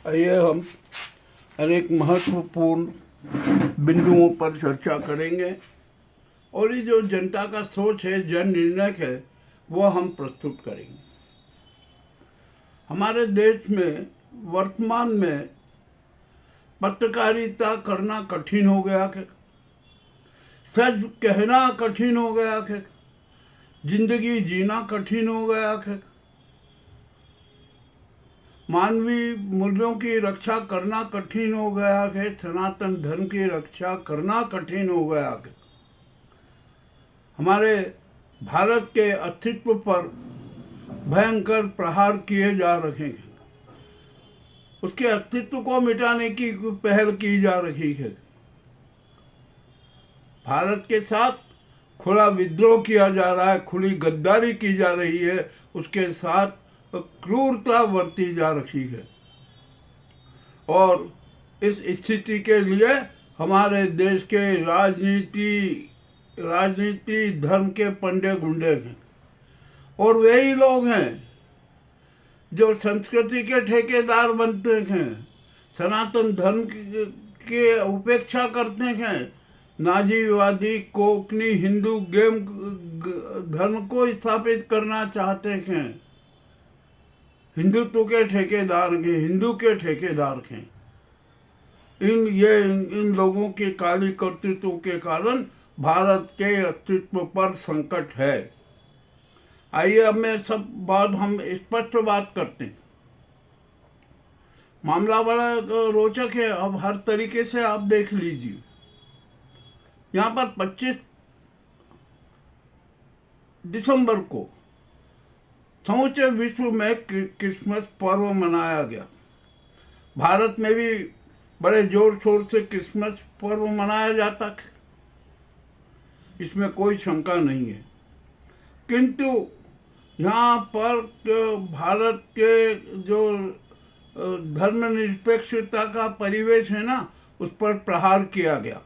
आइए हम अनेक महत्वपूर्ण बिंदुओं पर चर्चा करेंगे और ये जो जनता का सोच है, जन निर्णय है, वो हम प्रस्तुत करेंगे। हमारे देश में वर्तमान में पत्रकारिता करना कठिन हो गया है, सच कहना कठिन हो गया है, जिंदगी जीना कठिन हो गया है, मानवीय मूल्यों की रक्षा करना कठिन हो गया है, सनातन धर्म की रक्षा करना कठिन हो गया है। हमारे भारत के अस्तित्व पर भयंकर प्रहार किए जा रहे हैं, उसके अस्तित्व को मिटाने की पहल की जा रही है। भारत के साथ खुला विद्रोह किया जा रहा है, खुली गद्दारी की जा रही है, उसके साथ क्रूरता बरती जा रही है। और इस स्थिति के लिए हमारे देश के राजनीति धर्म के पंडे गुंडे हैं, और वही लोग हैं जो संस्कृति के ठेकेदार बनते हैं, सनातन धर्म के उपेक्षा करते हैं, नाजीवादी कोंकणी हिंदू गेम धर्म को स्थापित करना चाहते हैं, हिंदुत्व के ठेकेदार हैं, हिंदू के ठेकेदार हैं। इन लोगों के काली कर्तृत्वों के कारण भारत के अस्तित्व पर संकट है। आइए अब मैं सब बात हम स्पष्ट बात करते हैं। मामला बड़ा रोचक है, अब हर तरीके से आप देख लीजिए। यहाँ पर 25 दिसंबर को समूचे विश्व में क्रिसमस पर्व मनाया गया। भारत में भी बड़े जोर शोर से क्रिसमस पर्व मनाया जाता है, इसमें कोई शंका नहीं है। किंतु यहाँ पर भारत के जो धर्मनिरपेक्षता का परिवेश है ना, उस पर प्रहार किया गया।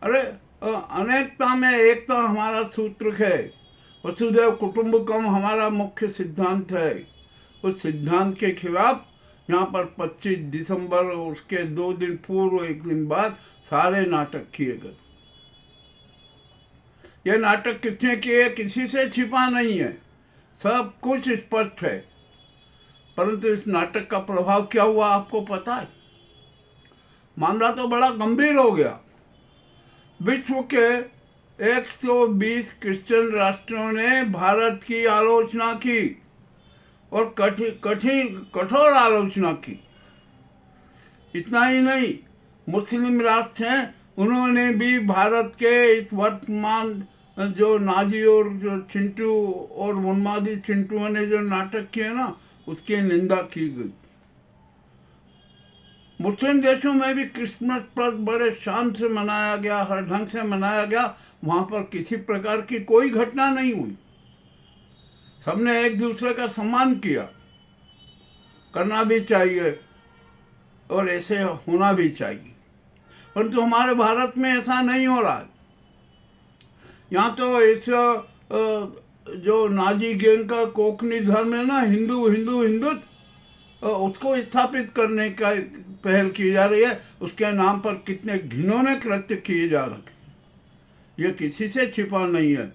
अरे अनेकता में एकता हमारा सूत्र है, वसुधैव कुटुंबकम हमारा मुख्य सिद्धांत है। उस सिद्धांत के खिलाफ यहाँ पर 25 दिसंबर और उसके 2 दिन पूर्व, 1 दिन बाद सारे नाटक किए गए। ये नाटक किसने किए, किसी से छिपा नहीं है, सब कुछ स्पष्ट है। परंतु इस नाटक का प्रभाव क्या हुआ आपको पता है? मामला तो बड़ा गंभीर हो गया। विश्व के 120 क्रिश्चियन राष्ट्रों ने भारत की आलोचना की, और कठोर आलोचना की। इतना ही नहीं, मुस्लिम राष्ट्र हैं, उन्होंने भी भारत के इस वर्तमान जो नाजी और जो चिंटू और उन्मादी चिंटुओं ने जो नाटक किए ना, उसकी निंदा की गई। मुस्लिम देशों में भी क्रिसमस पर बड़े शान से मनाया गया, हर ढंग से मनाया गया। वहाँ पर किसी प्रकार की कोई घटना नहीं हुई, सबने एक दूसरे का सम्मान किया। करना भी चाहिए और ऐसे होना भी चाहिए, परंतु हमारे भारत में ऐसा नहीं हो रहा है। यहाँ तो इस जो नाजी गैंग का कोंकणी धर्म है ना, हिंदुत्व, उसको स्थापित करने का पहल की जा रही है। उसके नाम पर कितने घिनौने कृत्य किए जा रहे हैं, ये किसी से छिपा नहीं है।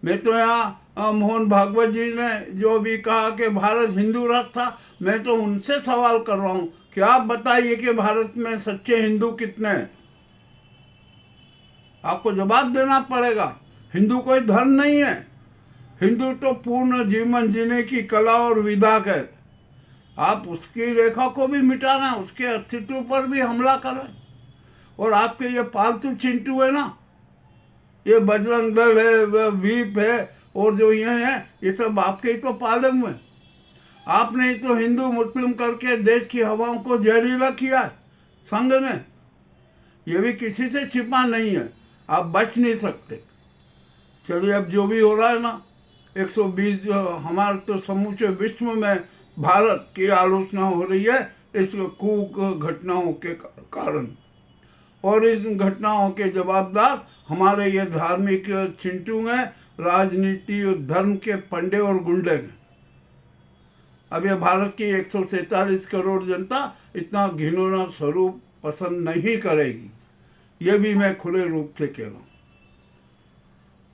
मैं तो यहाँ मोहन भागवत जी ने जो भी कहा कि भारत हिंदू राष्ट्र था, मैं तो उनसे सवाल कर रहा हूँ कि आप बताइए कि भारत में सच्चे हिंदू कितने हैं? आपको जवाब देना पड़ेगा। हिंदू कोई धर्म नहीं है, हिंदू तो पूर्ण जीवन जीने की कला और विधा है। आप उसकी रेखा को भी मिटाना, उसके अस्तित्व पर भी हमला करें। और आपके ये पालतू चिंटू है ना, ये बजरंग दल है, वीप है, और जो ये हैं, ये सब आपके ही तो पाले हुए। आपने ही तो हिंदू मुस्लिम करके देश की हवाओं को जहरीला किया संघ ने। ये भी किसी से छिपा नहीं है, आप बच नहीं सकते। चलिए, अब जो भी हो रहा है ना, 120 हमारे तो समूचे विश्व में भारत की आलोचना हो रही है इस घटनाओं के कारण, और इस घटनाओं के जवाबदार हमारे ये धार्मिक चिंटू हैं, राजनीति और धर्म के पंडे और गुंडे हैं। अब ये भारत की 147 करोड़ जनता इतना घिनौना स्वरूप पसंद नहीं करेगी, ये भी मैं खुले रूप से कह रहा हूँ।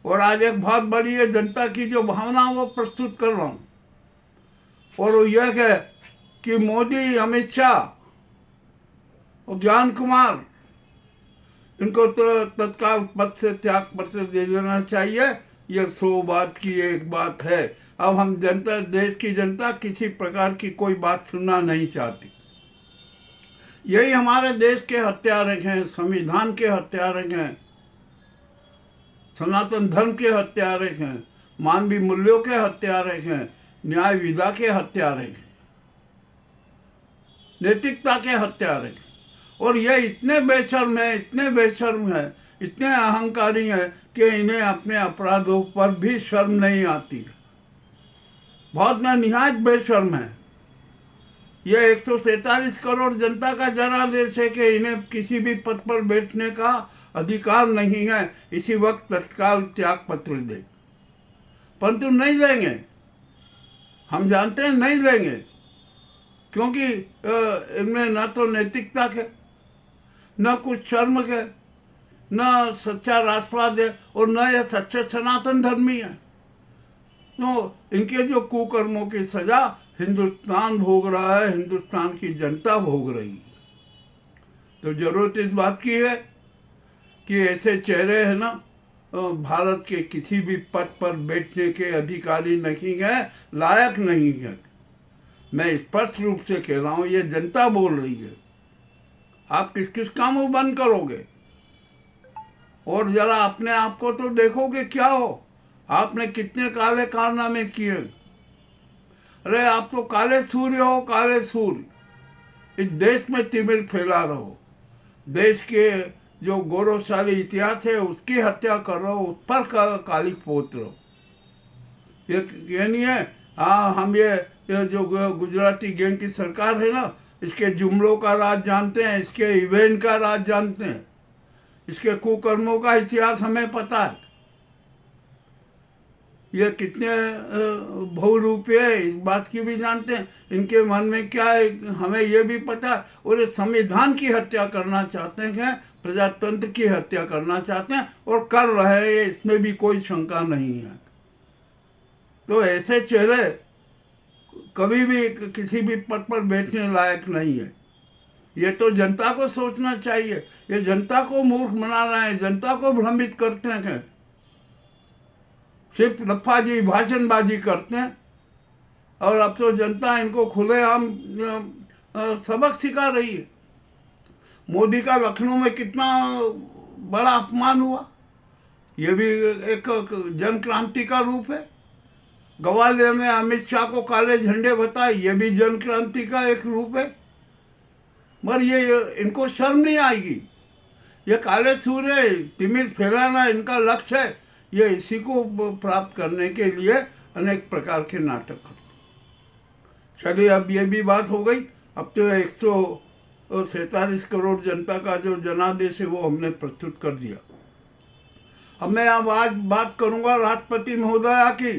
और आज एक बहुत बड़ी है जनता की जो भावना वो प्रस्तुत कर रहा हूँ, और वो यह है कि मोदी, अमित शाह और ज्ञान कुमार, इनको तो तत्काल पद से त्याग पत्र दे देना चाहिए। यह 100 बात की एक बात है। अब हम जनता, देश की जनता किसी प्रकार की कोई बात सुनना नहीं चाहती। यही हमारे देश के हत्यारे हैं, संविधान के हत्यारे हैं, सनातन धर्म के हत्यारे हैं, मानवीय मूल्यों के हत्यारे हैं, न्याय विधा के हत्यारे हैं, नैतिकता के हत्यारे हैं। और ये इतने बेशर्म है, इतने बेशर्म है, इतने अहंकारी हैं कि इन्हें अपने अपराधों पर भी शर्म नहीं आती। बहुत निहायत बेशर्म है। ये 147 करोड़ जनता का जनादेश है कि इन्हें किसी भी पद पर बैठने का अधिकार नहीं है। इसी वक्त तत्काल त्याग पत्र दे, परंतु नहीं देंगे। हम जानते हैं नहीं देंगे, क्योंकि इनमें न तो नैतिकता के, न कुछ शर्म के, न सच्चा राष्ट्रवाद है, और न यह सच्चे सनातन धर्मी है। तो इनके जो कुकर्मों की सजा हिंदुस्तान भोग रहा है, हिंदुस्तान की जनता भोग रही है। तो जरूरत इस बात की है कि ऐसे चेहरे है ना, भारत के किसी भी पद पर बैठने के अधिकारी नहीं है, लायक नहीं है। मैं स्पष्ट रूप से कह रहा हूँ, ये जनता बोल रही है। आप किस किस का मुंह बंद करोगे? और जरा अपने आप को तो देखोगे क्या हो। आपने कितने काले कारनामे किए। अरे आप तो काले सूर्य हो, काले सूर्य। इस देश में तिमिर फैला रहो, देश के जो गौरवशाली इतिहास है उसकी हत्या कर रहे हो, उस पर कालिक पोत रहो। ये नहीं है। हाँ, हम ये जो गुजराती गैंग की सरकार है ना, इसके जुमलों का राज जानते हैं, इसके इवेंट का राज जानते हैं, इसके कुकर्मों का इतिहास हमें पता है। ये कितने बहुरूपी है इस बात की भी जानते हैं। इनके मन में क्या है हमें ये भी पता है। और ये संविधान की हत्या करना चाहते हैं, प्रजातंत्र की हत्या करना चाहते हैं, और कर रहे हैं, इसमें भी कोई शंका नहीं है। तो ऐसे चेहरे कभी भी किसी भी पद पर बैठने लायक नहीं है। ये तो जनता को सोचना चाहिए। ये जनता को मूर्ख बना रहे हैं, जनता को भ्रमित करते हैं, सिर्फ लफाजी भाषणबाजी करते हैं। और अब तो जनता इनको खुलेआम सबक सिखा रही है। मोदी का लखनऊ में कितना बड़ा अपमान हुआ, ये भी एक जन क्रांति का रूप है। ग्वालियर में अमित शाह को काले झंडे बताए, ये भी जन क्रांति का एक रूप है। मगर ये इनको शर्म नहीं आएगी। ये काले सूर्य, तिमिर फैलाना इनका लक्ष्य है। ये इसी को प्राप्त करने के लिए अनेक प्रकार के नाटक करते। चलिए, अब ये भी बात हो गई। अब तो 147 करोड़ जनता का जो जनादेश है वो हमने प्रस्तुत कर दिया। अब मैं अब आज बात करूंगा राष्ट्रपति महोदया की,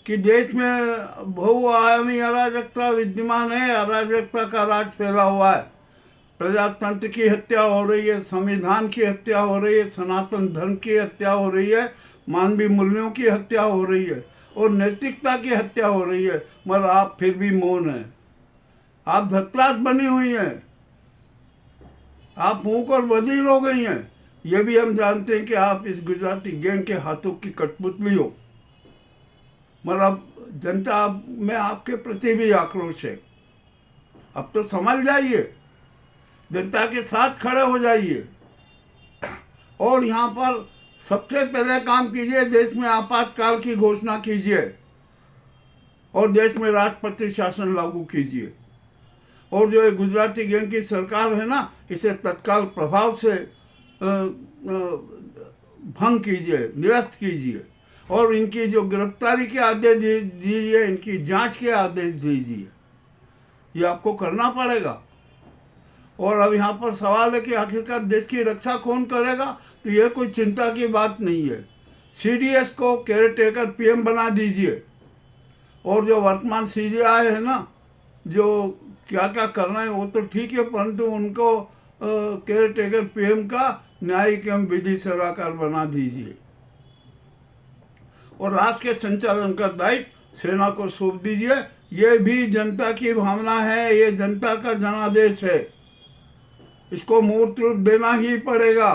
कि देश में बहुआयामी अराजकता विद्यमान है, अराजकता का राज फैला हुआ है। प्रजातंत्र की हत्या हो रही है, संविधान की हत्या हो रही है, सनातन धर्म की हत्या हो रही है, मानवीय मूल्यों की हत्या हो रही है, और नैतिकता की हत्या हो रही है। मगर आप फिर भी मौन हैं, आप धतलाट बनी हुई हैं, आप मुंह और बधिर हो गई हैं। ये भी हम जानते हैं कि आप इस गुजराती गैंग के हाथों की कठपुतली हो। मगर अब जनता में आपके प्रति भी आक्रोश है। अब तो समझ जाइए, जनता के साथ खड़े हो जाइए, और यहाँ पर सबसे पहले काम कीजिए, देश में आपातकाल की घोषणा कीजिए, और देश में राष्ट्रपति शासन लागू कीजिए। और जो गुजराती गैंग की सरकार है ना, इसे तत्काल प्रभाव से भंग कीजिए, निरस्त कीजिए, और इनकी जो गिरफ्तारी के आदेश दीजिए, इनकी जांच के आदेश दीजिए। ये आपको करना पड़ेगा। और अब यहाँ पर सवाल है कि आखिरकार देश की रक्षा कौन करेगा। तो ये कोई चिंता की बात नहीं है। CDS को केयर टेकर PM बना दीजिए, और जो वर्तमान सीजीआई है ना, जो क्या क्या करना है वो तो ठीक है, परंतु उनको केयर टेकर पीएम का न्यायिक एवं विधि सलाहकार बना दीजिए और राष्ट्र के संचालन का दायित्व सेना को सौंप दीजिए। ये भी जनता की भावना है, ये जनता का जनादेश है, इसको मूर्त रूप देना ही पड़ेगा।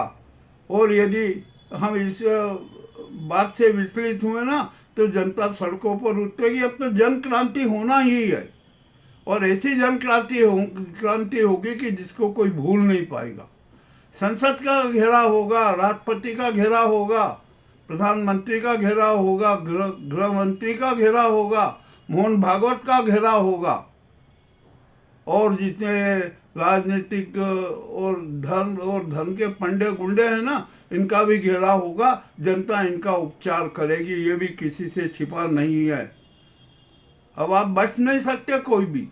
और यदि हम इस बात से विचलित हुए ना तो जनता सड़कों पर उतरेगी। अब तो जन क्रांति होना ही है और ऐसी जन क्रांति होगी कि जिसको कोई भूल नहीं पाएगा। संसद का घेराव होगा, राष्ट्रपति का घेराव होगा, प्रधानमंत्री का घेराव होगा, गृह मंत्री का घेराव होगा, मोहन भागवत का घेराव होगा और जितने राजनीतिक और धन के पंडे गुंडे हैं ना, इनका भी घेराव होगा। जनता इनका उपचार करेगी, ये भी किसी से छिपा नहीं है। अब आप बच नहीं सकते कोई भी।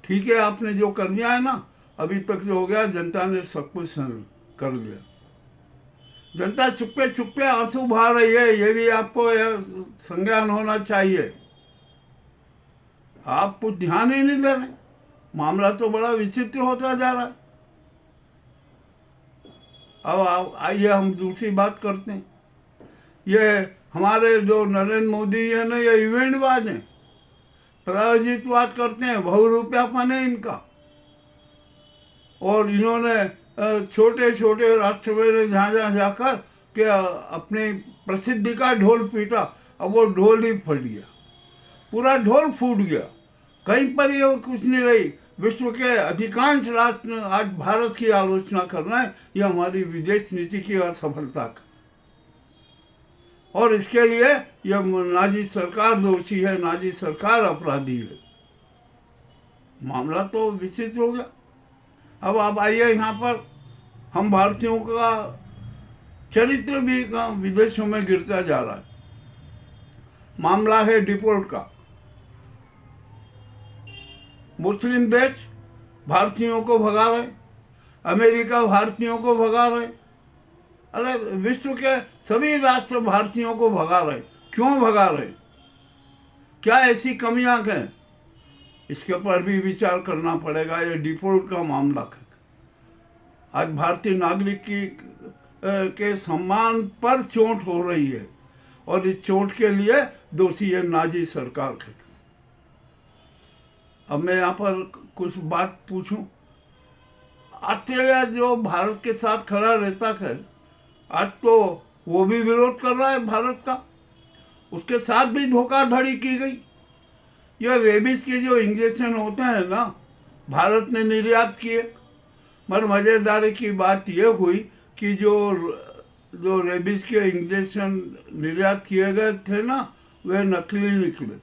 ठीक है, आपने जो कर दिया है ना, अभी तक जो हो गया, जनता ने सब कुछ कर लिया। जनता चुप्पे चुप्पे आंसू बहा रही है, ये भी आपको संज्ञान होना चाहिए। आप कुछ ध्यान ही नहीं दे रहे। मामला तो बड़ा विचित्र होता जा रहा है। अब आइए हम दूसरी बात करते हैं। ये हमारे जो नरेंद्र मोदी है ना, ये इवेंटबाज हैं, प्रायोजितवाद करते हैं, बहुरूपयापन है इनका। और इन्होंने छोटे छोटे राष्ट्र में जहाँ जाकर के अपनी प्रसिद्धि का ढोल पीटा। अब वो ढोल ही फट गया, पूरा ढोल फूट गया, कहीं पर ये कुछ नहीं रही। विश्व के अधिकांश राष्ट्र आज भारत की आलोचना कर रहे हैं, ये हमारी विदेश नीति की असफलता का। और इसके लिए यह नाजी सरकार दोषी है, नाजी सरकार अपराधी है। मामला तो विचित्र हो गया। अब आप आइए, यहाँ पर हम भारतीयों का चरित्र भी विदेशों में गिरता जा रहा है। मामला है डिपोर्ट का। मुस्लिम देश भारतीयों को भगा रहे, अमेरिका भारतीयों को भगा रहे, अरे विश्व के सभी राष्ट्र भारतीयों को भगा रहे। क्यों भगा रहे? क्या ऐसी कमियां हैं? इसके पर भी विचार करना पड़ेगा। ये डिपोर्ट का मामला है। आज भारतीय नागरिक के सम्मान पर चोट हो रही है और इस चोट के लिए दोषी है नाजी सरकार है। अब मैं यहाँ पर कुछ बात पूछूं। ऑस्ट्रेलिया जो भारत के साथ खड़ा रहता है, आज तो वो भी विरोध कर रहा है भारत का, उसके साथ भी धोखाधड़ी की गई। यह रेबीज के जो इंजेक्शन होते हैं ना, भारत ने निर्यात किए, मगर मज़ेदारी की बात यह हुई कि जो रेबीज के इंजेक्शन निर्यात किए गए थे ना, वे नकली निकले।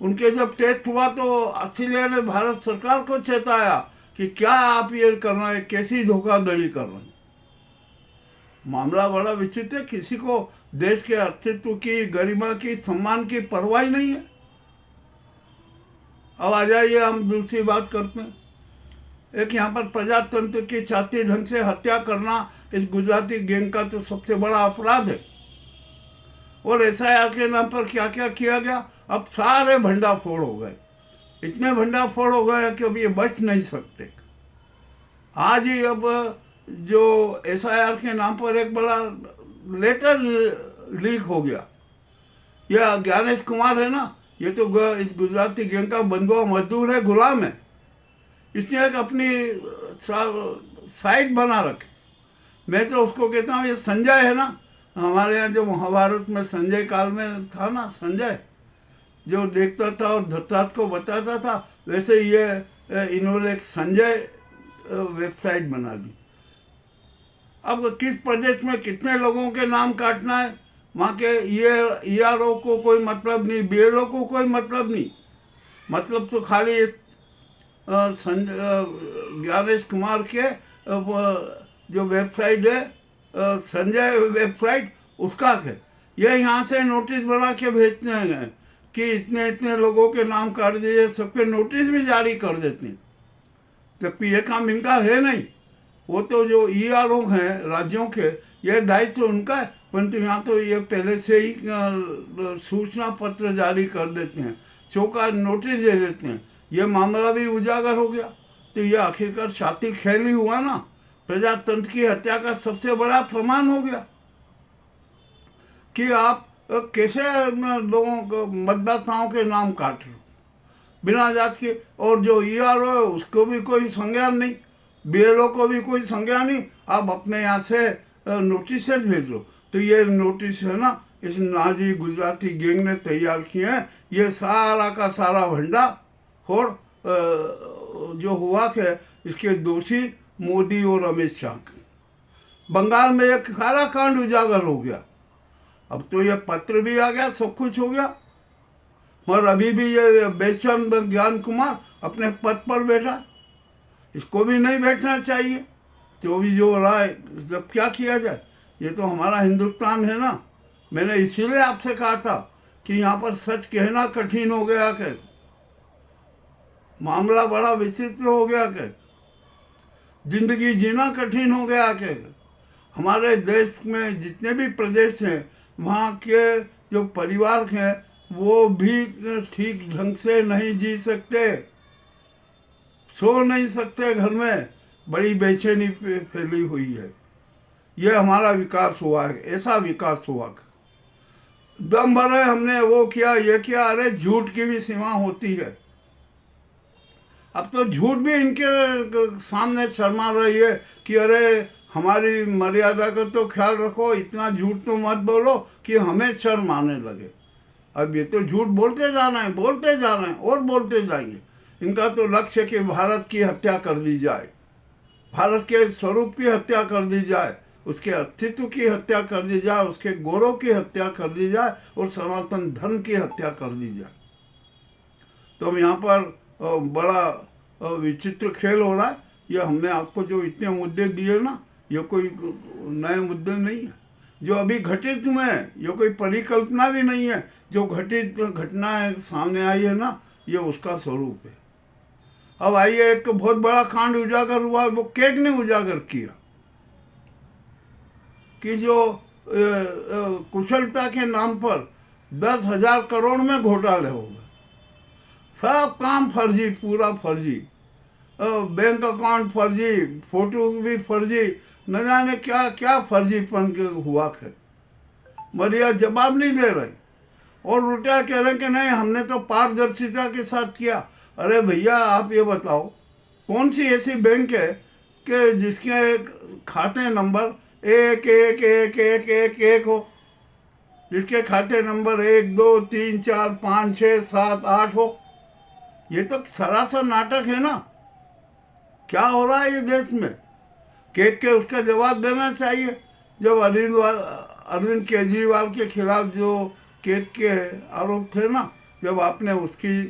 उनके जब टेस्ट हुआ तो ऑस्ट्रेलिया ने भारत सरकार को चेताया कि क्या आप ये कर रहे हैं, कैसी धोखाधड़ी कर रहे हैं। मामला बड़ा विचित्र है। किसी को देश के अस्तित्व की, गरिमा की, सम्मान की परवाह नहीं है। अब आ जाइए हम दूसरी बात करते हैं। एक यहाँ पर प्रजातंत्र की छाती ढंग से हत्या करना इस गुजराती गैंग का तो सबसे बड़ा अपराध है। और एसआईआर के नाम पर क्या क्या किया गया। अब सारे भंडाफोड़ हो गए, इतने भंडाफोड़ हो गए कि अब ये बच नहीं सकते। आज ही अब जो एसआईआर के नाम पर एक बड़ा लेटर लीक हो गया। यह ज्ञानेश कुमार है ना, ये तो इस गुजराती गैंग का बंधुआ मजदूर है, गुलाम है। इसने एक अपनी साइट बना रखी। मैं तो उसको कहता हूँ, ये संजय है ना, हमारे यहाँ जो महाभारत में संजय काल में था ना, संजय जो देखता था और धृतराष्ट्र को बताता था, वैसे ये इन्होंने एक संजय वेबसाइट बना ली। अब किस प्रदेश में कितने लोगों के नाम काटना है, वहाँ के ईआरओ को कोई मतलब नहीं, बीएलओ को कोई मतलब नहीं। मतलब तो खाली ज्ञानेश कुमार के जो वेबसाइट है, संजय वेबसाइट, उसका है। ये यहाँ से नोटिस बना के भेजते हैं कि इतने इतने लोगों के नाम काट दिए, सबके नोटिस भी जारी कर देते हैं, जबकि ये काम इनका है नहीं। वो तो जो ईआरओ हैं राज्यों के, यह दायित्व उनका है परंतु यहाँ तो ये पहले से ही सूचना पत्र जारी कर देते हैं, चौका नोटिस दे देते हैं, ये मामला भी उजागर हो गया। तो ये आखिरकार शातिर खेल ही हुआ ना, प्रजातंत्र की हत्या का सबसे बड़ा प्रमाण हो गया कि आप कैसे लोगों को, मतदाताओं के नाम काट रहे हो बिना जांच के। और जो ERO है उसको भी कोई संज्ञान नहीं, BLO को भी कोई संज्ञान नहीं, आप अपने यहाँ से नोटिस भेज लो। तो ये नोटिस है ना, इस नाजी गुजराती गैंग ने तैयार किए हैं। ये सारा का सारा भंडा और जो हुआ कि इसके दोषी मोदी और अमित शाह। बंगाल में एक सारा कांड उजागर हो गया, अब तो ये पत्र भी आ गया, सब कुछ हो गया, मगर अभी भी ये बेचैन ज्ञान कुमार अपने पद पर बैठा, इसको भी नहीं बैठना चाहिए। तो भी जो हो रहा है, जब क्या किया जाए, ये तो हमारा हिंदुस्तान है ना। मैंने इसीलिए आपसे कहा था कि यहाँ पर सच कहना कठिन हो गया कि मामला बड़ा विचित्र हो गया कि जिंदगी जीना कठिन हो गया कि हमारे देश में जितने भी प्रदेश हैं वहाँ के जो परिवार हैं वो भी ठीक ढंग से नहीं जी सकते, सो नहीं सकते, घर में बड़ी बेचैनी फैली हुई है। ये हमारा विकास हुआ है, ऐसा विकास हुआ। दम भरे हमने वो किया, ये किया, अरे झूठ की भी सीमा होती है। अब तो झूठ भी इनके सामने शर्मा रही है कि अरे हमारी मर्यादा का तो ख्याल रखो, इतना झूठ तो मत बोलो कि हमें शर्म आने लगे। अब ये तो झूठ बोलते जाना है, बोलते जाना है और बोलते जाएंगे। इनका तो लक्ष्य है कि भारत की हत्या कर दी जाए, भारत के स्वरूप की हत्या कर दी जाए, उसके अस्तित्व की हत्या कर दी जाए, उसके गौरव की हत्या कर दी जाए और सनातन धर्म की हत्या कर दी जाए। तो हम यहाँ पर बड़ा विचित्र खेल हो रहा है। ये हमने आपको जो इतने मुद्दे दिए ना, ये कोई नए मुद्दे नहीं है। जो अभी घटित हुए हैं ये कोई परिकल्पना भी नहीं है, जो घटित घटनाएं सामने आई है ना, ये उसका स्वरूप है। अब आइए, एक बहुत बड़ा कांड उजागर हुआ, वो केक ने उजागर किया कि जो कुशलता के नाम पर 10,000 करोड़ में घोटाले हो गए, सब काम फर्जी, पूरा फर्जी, बैंक अकाउंट फर्जी, फोटो भी फर्जी, न जाने क्या क्या फर्जीपन के हुआ है। मरिया जवाब नहीं दे रहे और उल्टा कह रहे कि नहीं हमने तो पारदर्शिता के साथ किया। अरे भैया आप ये बताओ, कौन सी ऐसी बैंक है कि जिसके खाते नंबर 1 हो, जिसके खाते नंबर 1 2 3 4 5 6 7 8 हो? ये तो सरासर नाटक है ना। क्या हो रहा है ये देश में? केक के उसका जवाब देना चाहिए। जब अरविंद केजरीवाल के खिलाफ जो केक के आरोप थे ना, जब आपने उसकी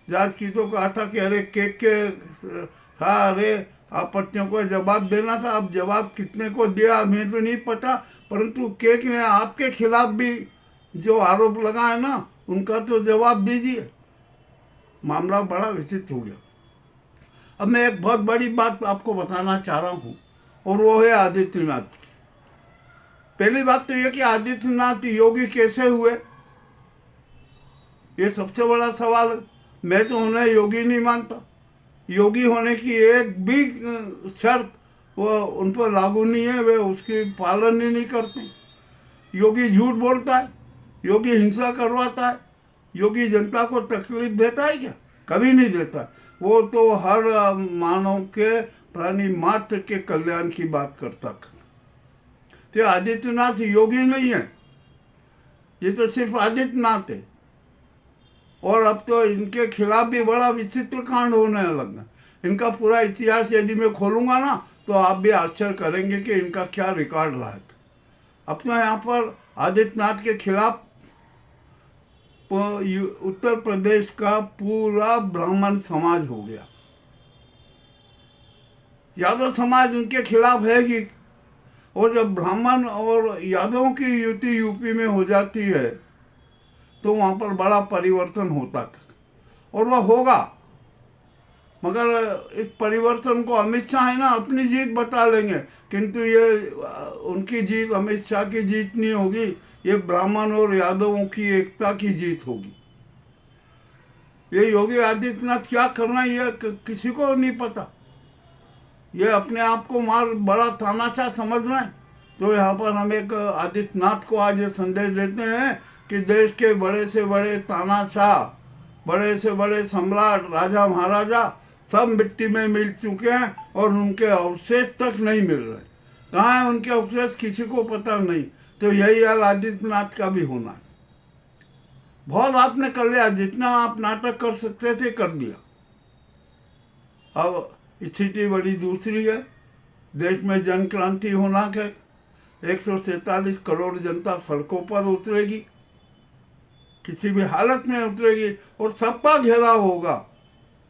जांच की तो कहा था कि अरे केक के सारे आपत्तियों को जवाब देना था। अब जवाब कितने को दिया हमें तो नहीं पता, परंतु केक ने आपके खिलाफ भी जो आरोप लगाए ना, उनका तो जवाब दीजिए। मामला बड़ा विचित्र हो गया। अब मैं एक बहुत बड़ी बात आपको बताना चाह रहा हूँ और वो है आदित्यनाथ। पहली बात तो ये कि आदित्यनाथ योगी कैसे हुए, ये सबसे बड़ा सवाल है। मैं तो उन्हें योगी नहीं मानता। योगी होने की एक भी शर्त वो उन पर लागू नहीं है, वे उसकी पालन ही नहीं करते। योगी झूठ बोलता है, योगी हिंसा करवाता है, योगी जनता को तकलीफ देता है क्या? कभी नहीं देता। वो तो हर मानव के, प्राणी मात्र के कल्याण की बात करता। तो आदित्यनाथ योगी नहीं है, ये तो सिर्फ आदित्यनाथ है। और अब तो इनके खिलाफ भी बड़ा विचित्र कांड होने लगा। इनका पूरा इतिहास यदि मैं खोलूंगा ना तो आप भी आश्चर्य करेंगे कि इनका क्या रिकॉर्ड रहा है। अब तो यहाँ पर आदित्यनाथ के खिलाफ उत्तर प्रदेश का पूरा ब्राह्मण समाज हो गया। यादव समाज उनके खिलाफ है ही, और जब ब्राह्मण और यादवों की युति यूपी में हो जाती है तो वहाँ पर बड़ा परिवर्तन होता और वह होगा। मगर इस परिवर्तन को अमित शाह है ना अपनी जीत बता लेंगे, किंतु ये उनकी जीत, अमित शाह की जीत नहीं होगी, ये ब्राह्मण और यादवों की एकता की जीत होगी। ये योगी आदित्यनाथ क्या करना है ये किसी को नहीं पता। ये अपने आप को बड़ा तानाशाह समझ रहे हैं। तो यहाँ पर हम एक आदित्यनाथ को आज ये संदेश देते हैं कि देश के बड़े से बड़े तानाशाह, बड़े से बड़े सम्राट, राजा महाराजा सब मिट्टी में मिल चुके हैं और उनके अवशेष तक नहीं मिल रहे। कहाँ है उनके अवशेष किसी को पता नहीं। तो यही हाल आदित्यनाथ का भी होना है। बहुत आपने कर लिया, जितना आप नाटक कर सकते थे कर लिया। अब स्थिति बड़ी दूसरी है। देश में जन क्रांति होना है। 147 करोड़ जनता सड़कों पर उतरेगी, किसी भी हालत में उतरेगी और सबका घेराव होगा।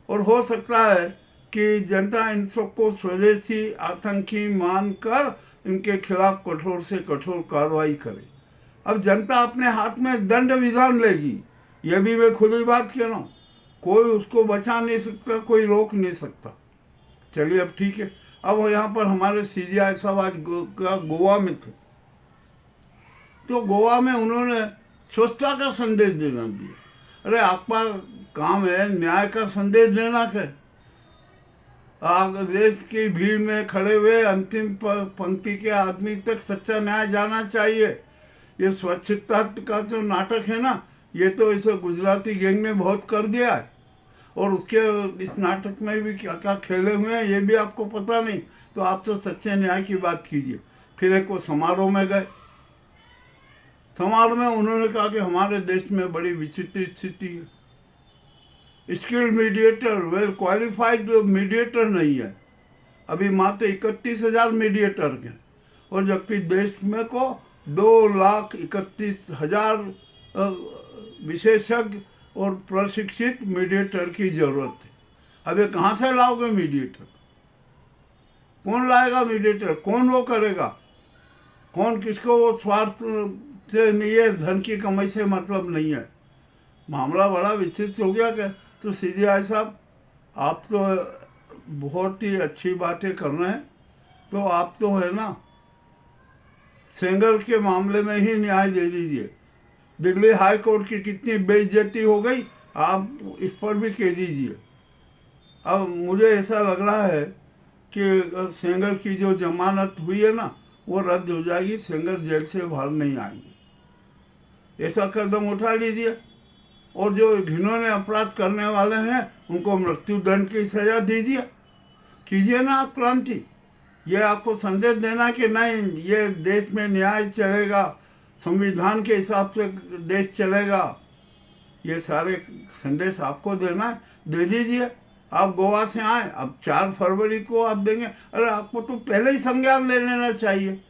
और हो सकता है कि जनता इन सबको स्वदेशी आतंकी मानकर इनके खिलाफ कठोर से कठोर कार्रवाई करे। अब जनता अपने हाथ में दंड विधान लेगी, यह भी मैं खुली बात कह रहा हूँ। कोई उसको बचा नहीं सकता, कोई रोक नहीं सकता। चलिए अब ठीक है। अब यहाँ पर हमारे CBI साहब आज गोवा में थे, तो गोवा में उन्होंने स्वच्छता का संदेश देना दिया। अरे आपका काम है न्याय का संदेश देना है। आप देश की भीड़ में खड़े हुए अंतिम पंक्ति के आदमी तक सच्चा न्याय जाना चाहिए। ये स्वच्छता का जो नाटक है ना, ये तो इस गुजराती गैंग ने बहुत कर दिया है। और उसके इस नाटक में भी क्या क्या खेले हुए हैं ये भी आपको पता नहीं। तो आप तो सच्चे न्याय की बात कीजिए। फिर एक वो समारोह में गए। समारोह में उन्होंने कहा कि हमारे देश में बड़ी विचित्र स्थिति है। Skilled mediator, well qualified mediator नहीं है। अभी मात्र 31,000 मीडिएटर हैं, और जबकि देश में को 2,31,000 विशेषज्ञ और प्रशिक्षित मीडिएटर की जरूरत है। अब ये कहाँ से लाओगे मीडिएटर? कौन लाएगा मीडिएटर? कौन वो करेगा? कौन किसको वो स्वार्थ से नहीं है, धन की कमाई से मतलब नहीं है। मामला बड़ा विचित्र हो गया क्या? तो CBI साहब, आप तो बहुत ही अच्छी बातें कर रहे हैं, तो आप तो है ना सेंगर के मामले में ही न्याय दे दीजिए। दिल्ली हाई कोर्ट की कितनी बेइज्जती हो गई, आप इस पर भी कह दीजिए। अब मुझे ऐसा लग रहा है कि सेंगर की जो जमानत हुई है ना, वो रद्द हो जाएगी। सेंगर जेल से बाहर नहीं आएंगे। ऐसा कदम उठा लीजिए। और जो घिनौने अपराध करने वाले हैं उनको मृत्यु दंड की सजा दीजिए। कीजिए ना आप क्रांति। ये आपको संदेश देना कि नहीं, ये देश में न्याय चलेगा, संविधान के हिसाब से देश चलेगा, ये सारे संदेश आपको देना है, दे दीजिए। आप गोवा से आए, अब 4 फरवरी को आप देंगे। अरे आपको तो पहले ही संज्ञान ले लेना चाहिए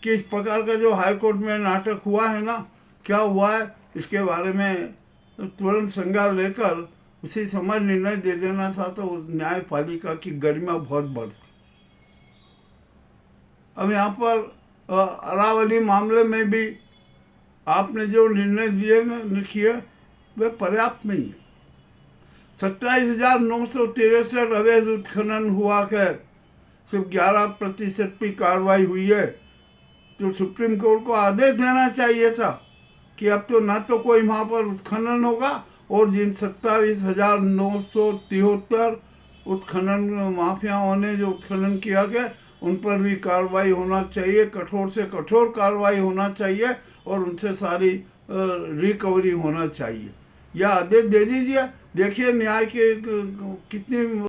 कि इस प्रकार का जो हाई कोर्ट में नाटक हुआ है ना, क्या हुआ है, इसके बारे में तुरंत संज्ञान लेकर उसी समय निर्णय दे देना था, तो न्यायपालिका की गरिमा बहुत बढ़ती। अब यहाँ पर अरावली मामले में भी आपने जो निर्णय दिए न किए वे पर्याप्त नहीं है। 27,963 अवैध उत्खनन हुआ है, सिर्फ 11% की कार्रवाई हुई है। तो सुप्रीम कोर्ट को आदेश देना चाहिए था कि अब तो ना तो कोई वहाँ पर उत्खनन होगा, और जिन 27,973 उत्खनन माफियाओं ने जो उत्खनन किया गया उन पर भी कार्रवाई होना चाहिए, कठोर से कठोर कार्रवाई होना चाहिए, और उनसे सारी रिकवरी होना चाहिए। यह आदेश दे दीजिए। देखिए न्याय के कितनी